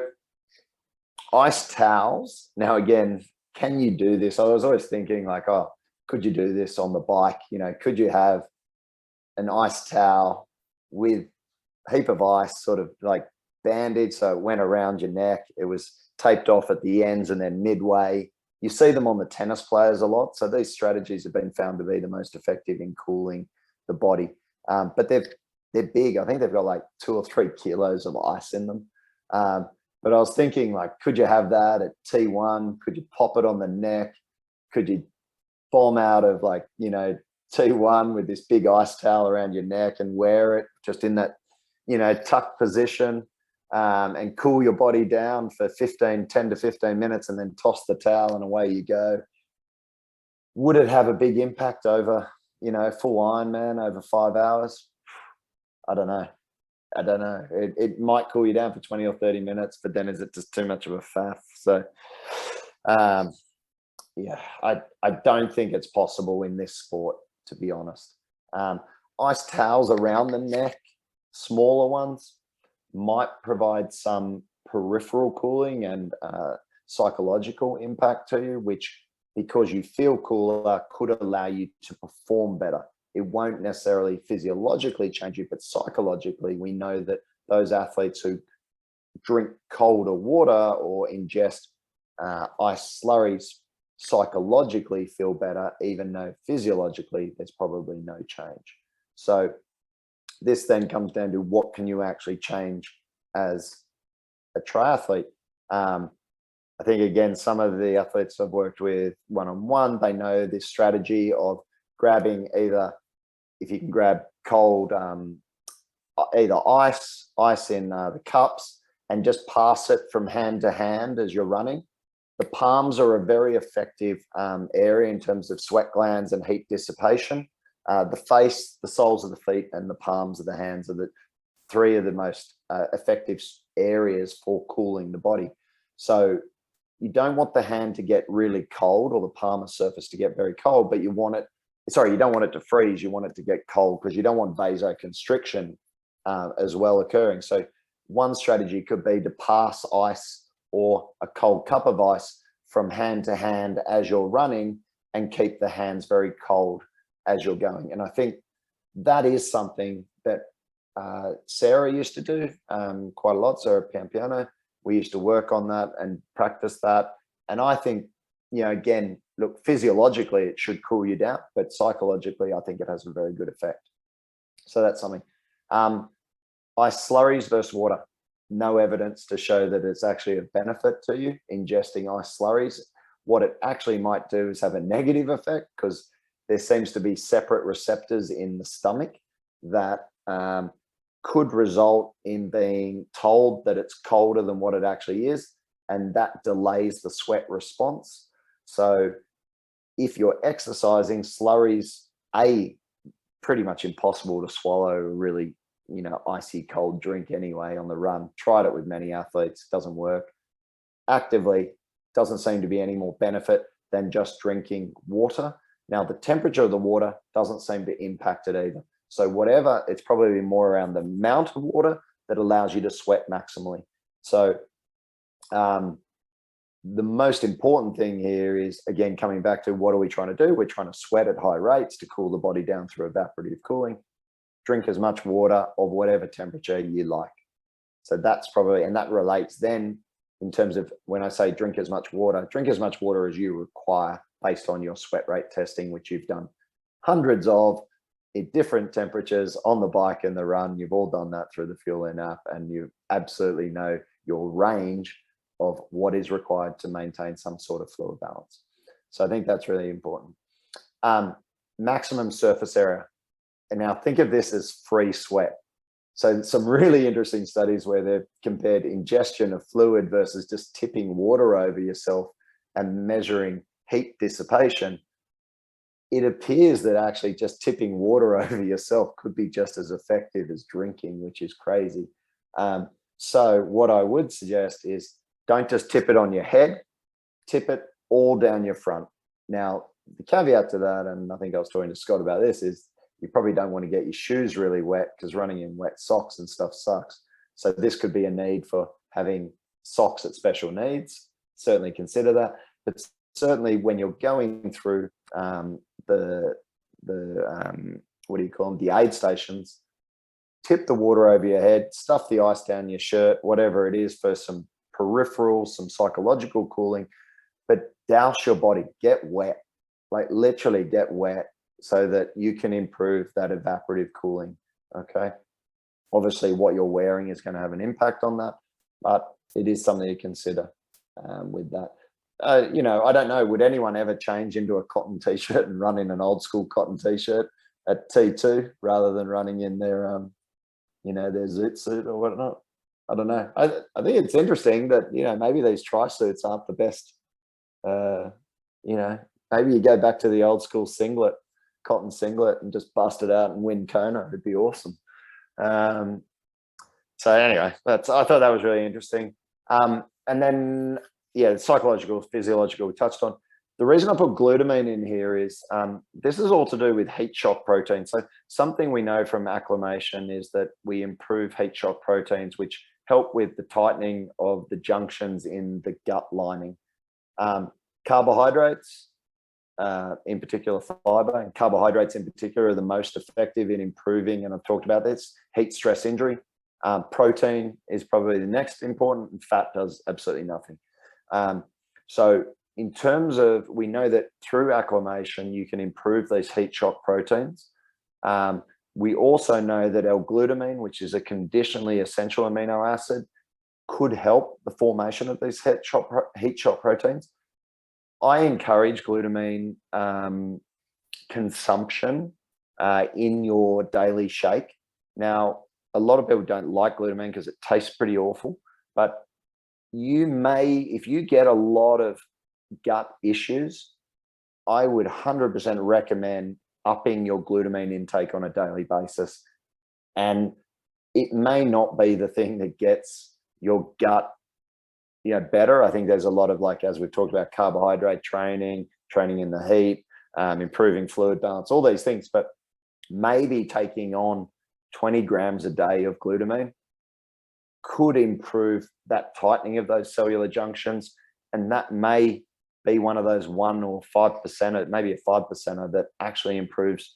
ice towels. Now, again, can you do this? I was always thinking like, oh, could you do this on the bike? Could you have an ice towel with a heap of ice sort of like bandage, so it went around your neck, it was taped off at the ends, and then midway. You see them on the tennis players a lot. So these strategies have been found to be the most effective in cooling the body. But they're big. I think they've got like 2 or 3 kilos of ice in them. But I was thinking, like, could you have that at T1? Could you pop it on the neck? Could you form out of like, T1 with this big ice towel around your neck and wear it just in that, tucked position? And cool your body down for 10 to 15 minutes, and then toss the towel and away you go. Would it have a big impact over, full Ironman over 5 hours? I don't know. It might cool you down for 20 or 30 minutes, but then is it just too much of a faff? So, yeah, I don't think it's possible in this sport, to be honest. Ice towels around the neck, smaller ones, might provide some peripheral cooling and psychological impact to you, which, because you feel cooler, could allow you to perform better. It won't necessarily physiologically change you, but psychologically, we know that those athletes who drink colder water or ingest ice slurries psychologically feel better, even though physiologically there's probably no change. So this then comes down to what can you actually change as a triathlete. I think, again, some of the athletes I've worked with one-on-one, they know this strategy of grabbing either, if you can grab cold, either ice in the cups and just pass it from hand to hand as you're running. The palms are a very effective area in terms of sweat glands and heat dissipation. The face, the soles of the feet, and the palms of the hands are the three of the most effective areas for cooling the body. So you don't want the hand to get really cold or the palmar surface to get very cold, but you don't want it to freeze. You want it to get cold because you don't want vasoconstriction as well occurring. So one strategy could be to pass ice or a cold cup of ice from hand to hand as you're running and keep the hands very cold as you're going. And I think that is something that Sarah used to do quite a lot, Sarah Piampiano. We used to work on that and practice that. And I think, again, look, physiologically, it should cool you down, but psychologically, I think it has a very good effect. So that's something. Ice slurries versus water. No evidence to show that it's actually a benefit to you ingesting ice slurries. What it actually might do is have a negative effect because there seems to be separate receptors in the stomach that could result in being told that it's colder than what it actually is, and that delays the sweat response. So if you're exercising, slurries, pretty much impossible to swallow really, icy cold drink anyway on the run. Tried it with many athletes, doesn't work. Actively, doesn't seem to be any more benefit than just drinking water. Now, the temperature of the water doesn't seem to impact it either. So whatever, it's probably more around the amount of water that allows you to sweat maximally. So the most important thing here is, again, coming back to what are we trying to do? We're trying to sweat at high rates to cool the body down through evaporative cooling. Drink as much water of whatever temperature you like. So that's probably, and that relates then in terms of when I say drink as much water as you require based on your sweat rate testing, which you've done hundreds of at different temperatures on the bike and the run. You've all done that through the Fuelin app, and you absolutely know your range of what is required to maintain some sort of fluid balance. So I think that's really important. Maximum surface area. And now think of this as free sweat. So some really interesting studies where they've compared ingestion of fluid versus just tipping water over yourself and measuring heat dissipation. It appears that actually just tipping water over yourself could be just as effective as drinking, which is crazy. So what I would suggest is don't just tip it on your head, tip it all down your front. Now, the caveat to that, and I think I was talking to Scott about this, is you probably don't want to get your shoes really wet because running in wet socks and stuff sucks. So this could be a need for having socks at special needs. Certainly consider that. But certainly when you're going through the aid stations, tip the water over your head, stuff the ice down your shirt, whatever it is, for some peripheral, some psychological cooling, but douse your body, get wet, like literally get wet, so that you can improve that evaporative cooling. Okay. Obviously what you're wearing is going to have an impact on that, but it is something to consider with that. I don't know, would anyone ever change into a cotton t-shirt and run in an old school cotton t-shirt at T2 rather than running in their, their zoot suit or whatnot? I don't know. I think it's interesting that, maybe these tri-suits aren't the best. Maybe you go back to the old school singlet, cotton singlet, and just bust it out and win Kona. It'd be awesome. So anyway, I thought that was really interesting. And then, psychological, physiological, we touched on. The reason I put glutamine in here is this is all to do with heat shock proteins. So something we know from acclimation is that we improve heat shock proteins, which help with the tightening of the junctions in the gut lining. Carbohydrates, in particular fiber, and carbohydrates in particular are the most effective in improving, and I've talked about this, heat stress injury. Protein is probably the next important, and fat does absolutely nothing. So in terms of, we know that through acclimation, you can improve these heat shock proteins. We also know that L-glutamine, which is a conditionally essential amino acid, could help the formation of these heat shock proteins. I encourage glutamine consumption in your daily shake. Now, a lot of people don't like glutamine because it tastes pretty awful, but you may, if you get a lot of gut issues, I would 100% recommend upping your glutamine intake on a daily basis. And it may not be the thing that gets your gut, better. I think there's a lot of, like, as we've talked about, carbohydrate training in the heat, improving fluid balance, all these things, but maybe taking on 20 grams a day of glutamine could improve that tightening of those cellular junctions. And that may be one of those 1 or 5%, maybe a 5% that actually improves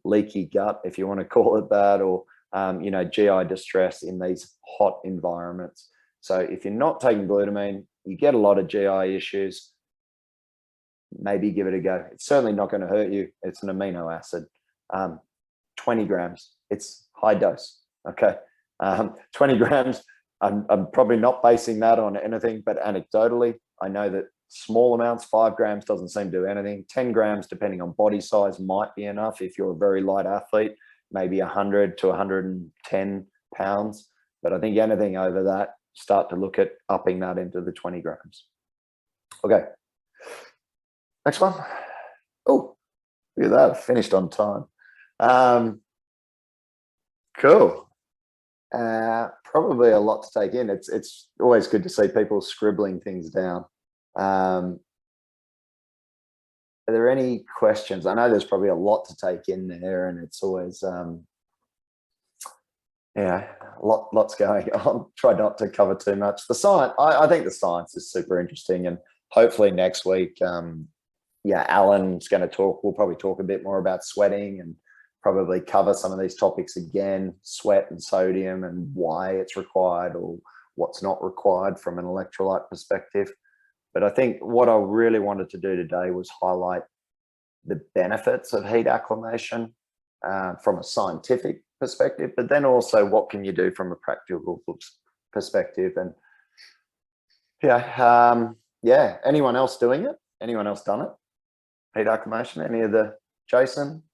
leaky gut, if you want to call it that, or GI distress in these hot environments. So if you're not taking glutamine, you get a lot of GI issues, maybe give it a go. It's certainly not going to hurt you. It's an amino acid. 20 grams, it's high dose. Okay. 20 grams, I'm probably not basing that on anything, but anecdotally, I know that small amounts, 5 grams doesn't seem to do anything. 10 grams, depending on body size, might be enough. If you're a very light athlete, maybe 100 to 110 pounds. But I think anything over that, start to look at upping that into the 20 grams. Okay. Next one. Oh, look at that. Finished on time. Cool. Probably a lot to take in. It's always good to see people scribbling things down. Are there any questions? I know there's probably a lot to take in there, and it's always lots going on. Try not to cover too much. The science, I think the science is super interesting, and hopefully next week, Alan's going to talk. We'll probably talk a bit more about sweating and probably cover some of these topics again, sweat and sodium and why it's required or what's not required from an electrolyte perspective. But I think what I really wanted to do today was highlight the benefits of heat acclimation from a scientific perspective, but then also what can you do from a practical perspective. And anyone else doing it? Anyone else done it? Heat acclimation? Any of the Jason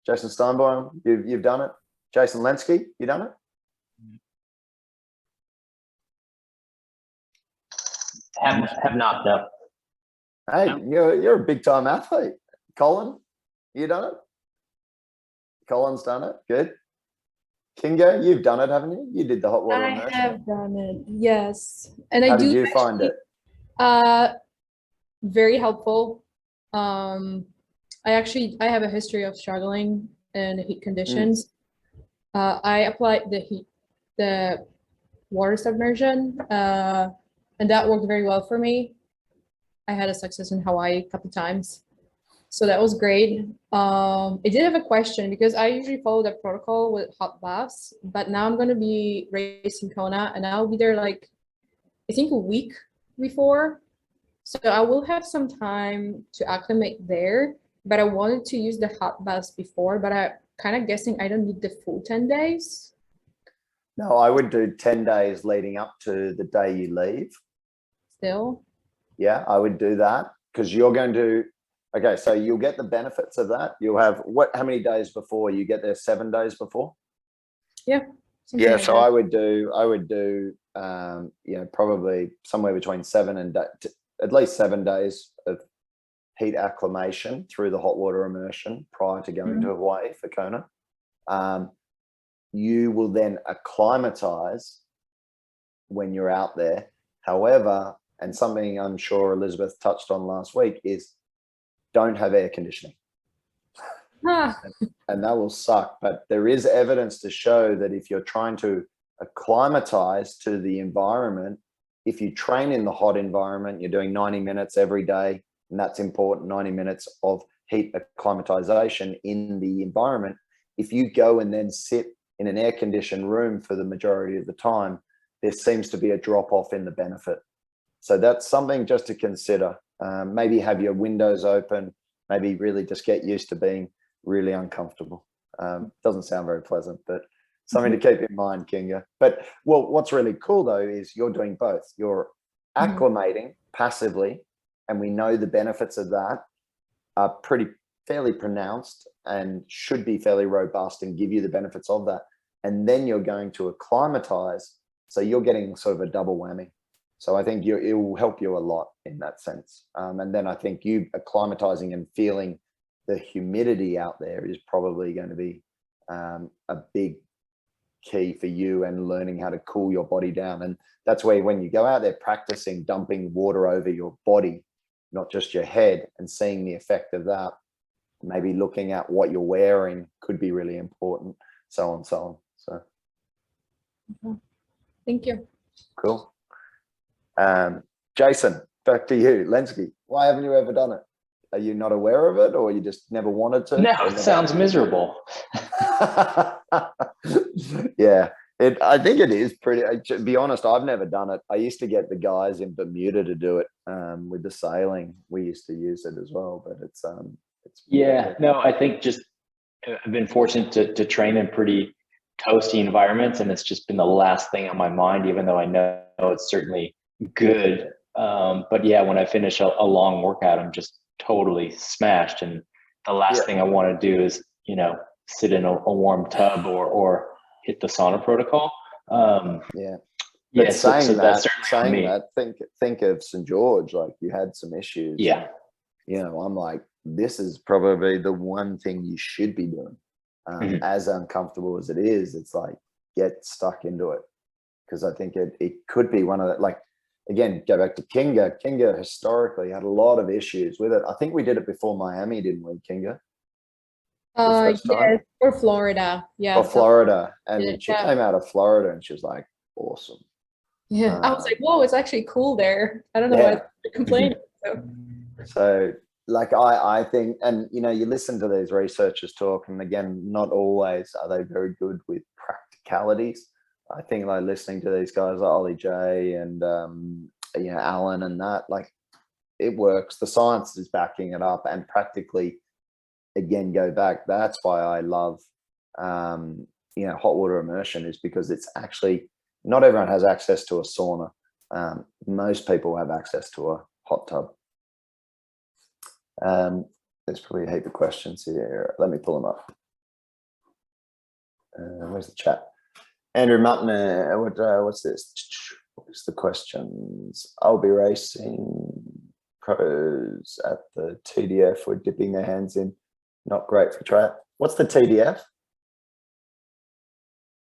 Steinbaum, you've done it. Jason Lenski, you done it? Have not, no. Hey, you're a big time athlete. Colin, you done it? Colin's done it. Good. Kinga, you've done it, haven't you? You did the hot water immersion. I have done it, yes. And How I do did you find it? Very helpful. I have a history of struggling in heat conditions. I applied the water submersion, and that worked very well for me. I had a success in Hawaii a couple times, so that was great. I did have a question because I usually follow the protocol with hot baths, but now I'm going to be racing Kona, and I'll be there like I think a week before, so I will have some time to acclimate there. But I wanted to use the hot baths before, but I'm kind of guessing I don't need the full 10 days. No, I would do 10 days leading up to the day you leave. Still? Yeah, I would do that because you're going to, okay, so you'll get the benefits of that. You'll have how many days before? You get there 7 days before? Yeah. Yeah, like so that. I would do probably somewhere between 7 and at least 7 days of heat acclimation through the hot water immersion prior to going to Hawaii for Kona. You will then acclimatize when you're out there. However, and something I'm sure Elizabeth touched on last week is don't have air conditioning. And that will suck. But there is evidence to show that if you're trying to acclimatize to the environment, if you train in the hot environment, you're doing 90 minutes every day, and that's important, 90 minutes of heat acclimatization in the environment. If you go and then sit in an air-conditioned room for the majority of the time, there seems to be a drop-off in the benefit. So that's something just to consider. Maybe have your windows open, maybe really just get used to being really uncomfortable. Doesn't sound very pleasant, but something to keep in mind, Kinga. But well, what's really cool though is you're doing both. You're acclimating passively, and we know the benefits of that are fairly pronounced and should be fairly robust and give you the benefits of that. And then you're going to acclimatize, so you're getting sort of a double whammy. So I think it will help you a lot in that sense. And then I think you acclimatizing and feeling the humidity out there is probably going to be a big key for you, and learning how to cool your body down. And that's where when you go out there practicing dumping water over your body, not just your head, and seeing the effect of that, maybe looking at what you're wearing could be really important, so on, so on. So Thank you. cool. Jason, back to you. Lenski, why haven't you ever done it? Are you not aware of it, or you just never wanted to? No, it sounds miserable. Yeah, I think it is pretty. To be honest, I've never done it. I used to get the guys in Bermuda to do it with the sailing. We used to use it as well, but it's Yeah, no, I think just I've been fortunate to train in pretty toasty environments, and it's just been the last thing on my mind, even though I know it's certainly good. But yeah, when I finish a long workout, I'm just totally smashed, and the last thing I want to do is, you know, sit in a warm tub or hit the sauna protocol. yeah. Yeah, But so saying that's that, certainly on me. think of St. George, like you had some issues. Yeah. You know, I'm like, this is probably the one thing you should be doing. As uncomfortable as it is, it's like, get stuck into it. Because I think it could be one of the, like, again, go back to Kinga. Kinga historically had a lot of issues with it. I think we did it before Miami, didn't we, Kinga? Yes, or Florida. Yeah. Or Florida. And she Yeah. came out of Florida and she was like, awesome. Yeah. I was like, whoa, it's actually cool there. I don't know why they're complaining. So like I think, and you know, you listen to these researchers talk, and again, not always are they very good with practicalities. I think like listening to these guys like Ollie J and you know, Alan and that, like it works. The science is backing it up, and practically, again, go back. That's why I love you know, hot water immersion, is because it's actually, not everyone has access to a sauna. Most people have access to a hot tub. There's probably a heap of questions here. Let me pull them up. Where's the chat? Andrew Mutton, what's this? What's the questions? I'll be racing pros at the TDF. We're dipping their hands in. Not great for track. What's the TDF?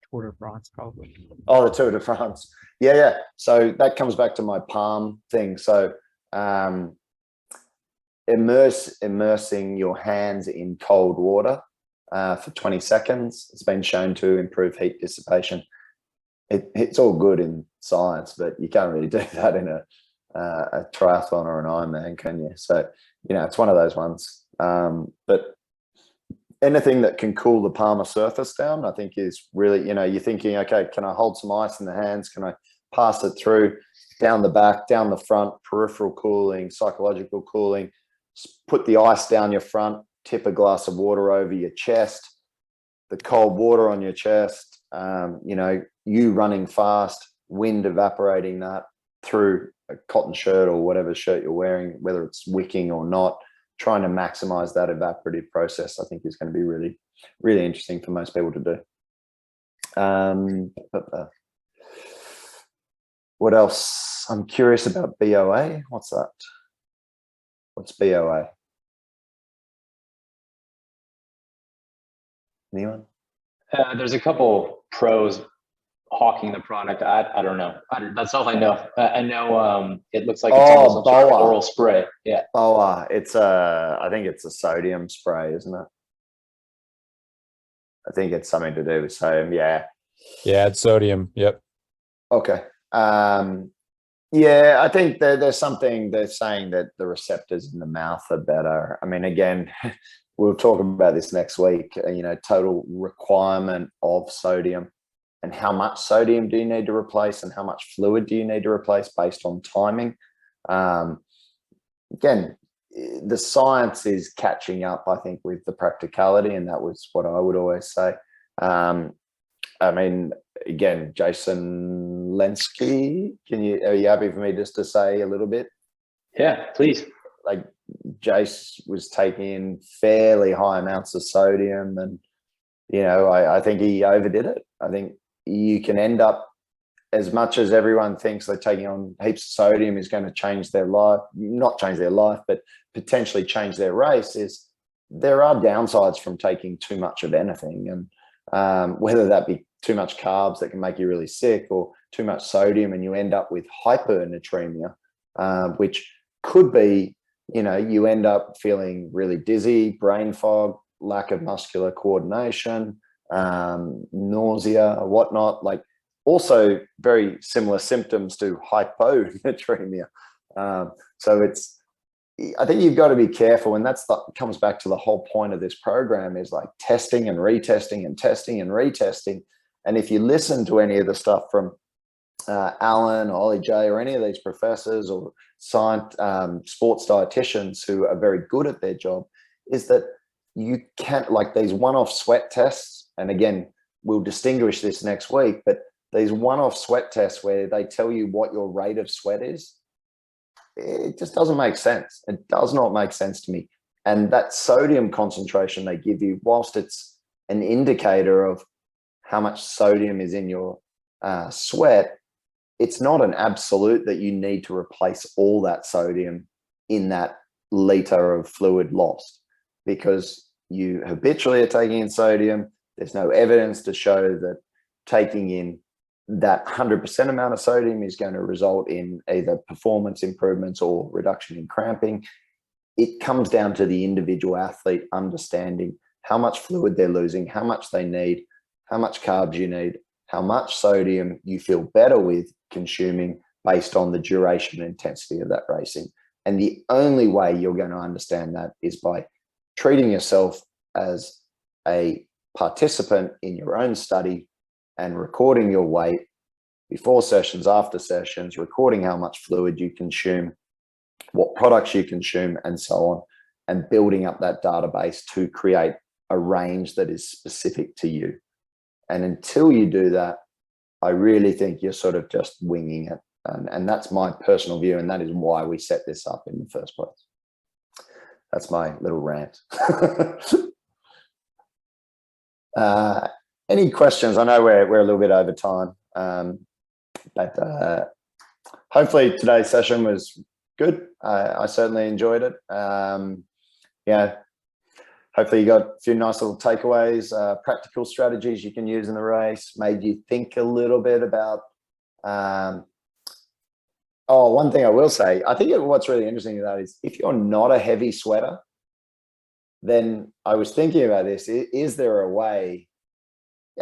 Tour de France, probably. Oh, the Tour de France. Yeah. So that comes back to my palm thing. So immersing your hands in cold water for 20 seconds. It's been shown to improve heat dissipation. It's all good in science, but you can't really do that in a triathlon or an Ironman, can you? So, you know, it's one of those ones. But anything that can cool the palmar surface down, I think is really, you know, you're thinking, okay, can I hold some ice in the hands? Can I pass it through down the back, down the front, peripheral cooling, psychological cooling? Put the ice down your front, tip a glass of water over your chest, the cold water on your chest, you know, you running fast, wind evaporating that through a cotton shirt or whatever shirt you're wearing, whether it's wicking or not, trying to maximize that evaporative process, I think is going to be really, really interesting for most people to do. What else? I'm curious about BOA. What's that? What's BOA? Anyone? There's a couple pros hawking the product. I don't know. That's all I know. I know it looks like it's almost some sort of oral spray. Yeah. BOA. It's I think it's a sodium spray, isn't it? I think it's something to do with sodium. Yeah. Yeah, it's sodium. Yep. Okay. Yeah, I think there's something they're saying that the receptors in the mouth are better. I mean, again, we'll talk about this next week, total requirement of sodium and how much sodium do you need to replace and how much fluid do you need to replace based on timing. Again, the science is catching up, I think, with the practicality, and that was what I would always say. I mean, again, Jason Lenski, are you happy for me just to say a little bit? Yeah, please. Like, Jace was taking in fairly high amounts of sodium, and I think he overdid it. I think you can end up, as much as everyone thinks they're taking on heaps of sodium is going to change their life, not change their life, but potentially change their race, is there are downsides from taking too much of anything. And whether that be too much carbs that can make you really sick, or too much sodium and you end up with hypernatremia, which could be, you end up feeling really dizzy, brain fog, lack of muscular coordination, nausea, or whatnot. Like, also very similar symptoms to hyponatremia. So I think you've got to be careful, and comes back to the whole point of this program, is like testing and retesting and testing and retesting. And if you listen to any of the stuff from Alan or Ollie J or any of these professors or sports dietitians who are very good at their job, is that you can't, like, these one-off sweat tests, and again, we'll distinguish this next week, but these one-off sweat tests where they tell you what your rate of sweat is, it just doesn't make sense. It does not make sense to me. And that sodium concentration they give you, whilst it's an indicator of how much sodium is in your sweat, it's not an absolute that you need to replace all that sodium in that liter of fluid lost, because you habitually are taking in sodium. There's no evidence to show that taking in that 100% amount of sodium is going to result in either performance improvements or reduction in cramping. It comes down to the individual athlete understanding how much fluid they're losing, how much they need, how much carbs you need, how much sodium you feel better with consuming based on the duration and intensity of that racing. And the only way you're going to understand that is by treating yourself as a participant in your own study and recording your weight before sessions, after sessions, recording how much fluid you consume, what products you consume, and so on, and building up that database to create a range that is specific to you. And until you do that, I really think you're sort of just winging it. And that's my personal view, and that is why we set this up in the first place. That's my little rant. Any questions? I know we're a little bit over time, but hopefully today's session was good. I certainly enjoyed it. Hopefully you got a few nice little takeaways, practical strategies you can use in the race, made you think a little bit about. One thing I will say, I think what's really interesting about that is if you're not a heavy sweater, then I was thinking about this. Is there a way?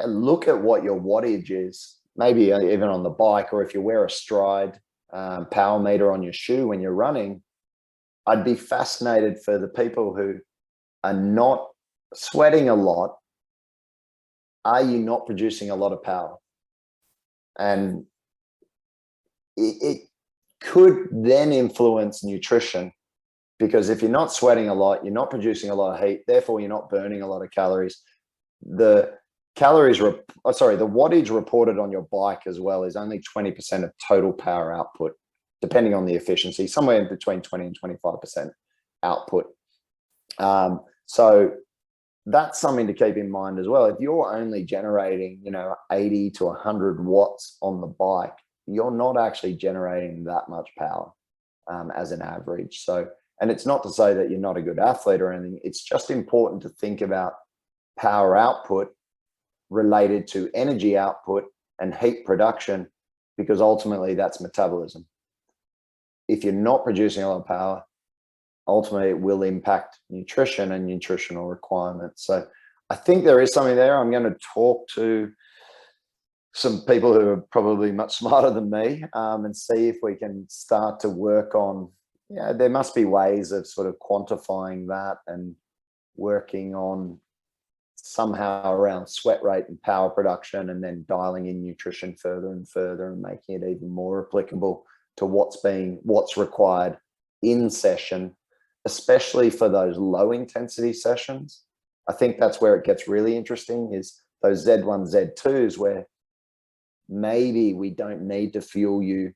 Look at what your wattage is, maybe even on the bike, or if you wear a stride power meter on your shoe when you're running. I'd be fascinated for the people who are not sweating a lot. Are you not producing a lot of power? And it could then influence nutrition, because if you're not sweating a lot, you're not producing a lot of heat, therefore you're not burning a lot of calories. The wattage reported on your bike as well is only 20% of total power output, depending on the efficiency, somewhere in between 20 and 25% output. So that's something to keep in mind as well. If you're only generating, 80 to 100 watts on the bike, you're not actually generating that much power as an average. So, and it's not to say that you're not a good athlete or anything. It's just important to think about power output related to energy output and heat production, because ultimately that's metabolism. If you're not producing a lot of power, ultimately it will impact nutrition and nutritional requirements. So I think there is something there. I'm going to talk to some people who are probably much smarter than me and see if we can start to work on, there must be ways of sort of quantifying that and working on somehow around sweat rate and power production, and then dialing in nutrition further and further and making it even more applicable to what's required in session, especially for those low intensity sessions. I think that's where it gets really interesting, is those Z1, Z2s, where maybe we don't need to fuel you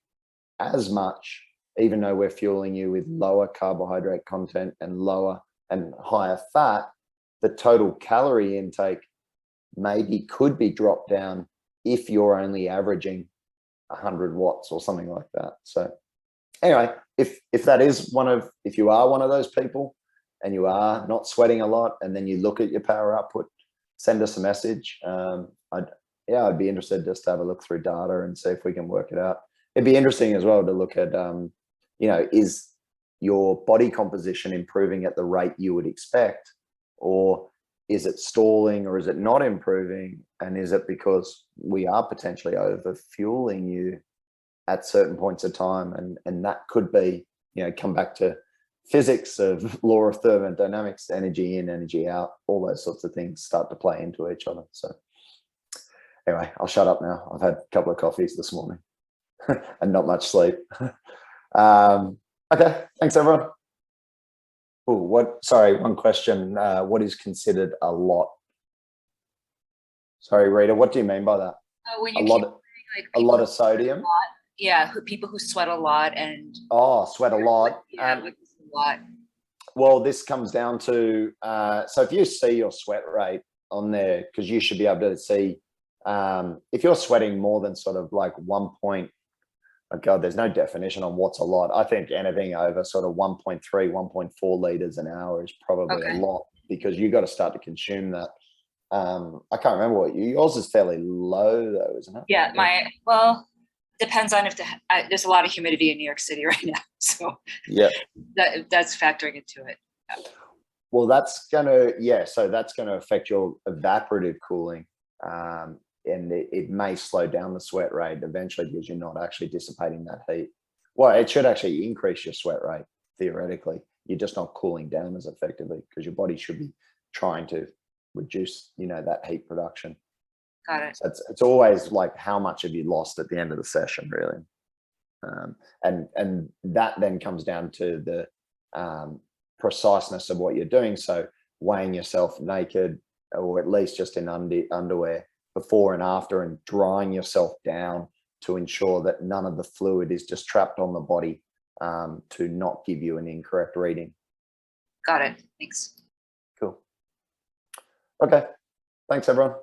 as much, even though we're fueling you with lower carbohydrate content and lower and higher fat. The total calorie intake maybe could be dropped down if you're only averaging 100 watts or something like that. So anyway, if you are one of those people and you are not sweating a lot, and then you look at your power output, send us a message. I'd be interested just to have a look through data and see if we can work it out. It'd be interesting as well to look at, is your body composition improving at the rate you would expect, or is it stalling, or is it not improving? And is it because we are potentially over fueling you at certain points of time? And that could be, come back to physics of law of thermodynamics, energy in, energy out, all those sorts of things start to play into each other. So anyway, I'll shut up now. I've had a couple of coffees this morning and not much sleep. Okay, thanks everyone. Oh, one question. What is considered a lot? Sorry, Rita, what do you mean by that? When you a lot of sodium? Yeah, people who sweat a lot and sweat a lot. Yeah, a lot. Well, this comes down to so if you see your sweat rate on there, because you should be able to see if you're sweating more than sort of like oh God, there's no definition on what's a lot. I think anything over sort of 1.3, 1.4 liters an hour is probably a lot, because you got to start to consume that. I can't remember what yours is fairly low though, isn't it? Yeah, depends on if there's a lot of humidity in New York City right now, so yeah, that's factoring into it. Yeah. Well, that's gonna affect your evaporative cooling. And it may slow down the sweat rate eventually, because you're not actually dissipating that heat. Well, it should actually increase your sweat rate, theoretically. You're just not cooling down as effectively, because your body should be trying to reduce, that heat production. Got it. So it's always like, how much have you lost at the end of the session, really? And that then comes down to the preciseness of what you're doing. So weighing yourself naked, or at least just in underwear, before and after, and drying yourself down to ensure that none of the fluid is just trapped on the body, to not give you an incorrect reading. Got it. Thanks. Cool. Okay. Thanks, everyone.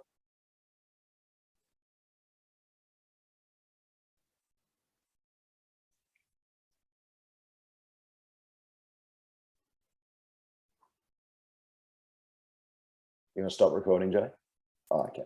You want to stop recording, Jay? Oh, okay.